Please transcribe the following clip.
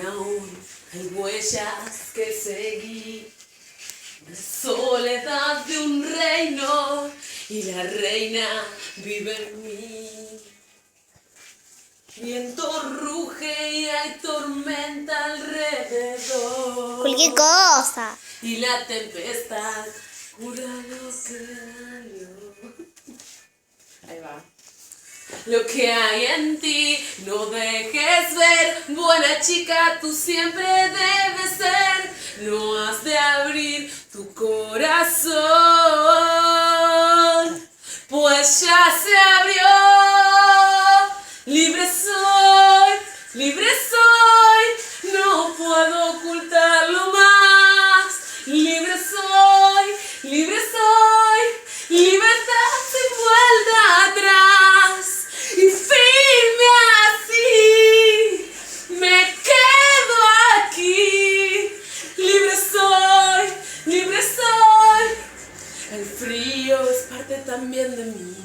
aún hay huellas que seguir. La soledad de un reino y la reina vive en mí. Viento ruge y hay tormenta alrededor. Cualquier cosa. Y la tempestad cura lo que dañó. Ahí va. Lo que hay en ti, no dejes ver. Buena chica, tú siempre debes ser. No has de abrir tu corazón, pues ya se abrió. Libre soy, no puedo ocultarlo más. Libre soy, libertad sin vuelta atrás. Y firme así, me quedo aquí. Libre soy, el frío es parte también de mí.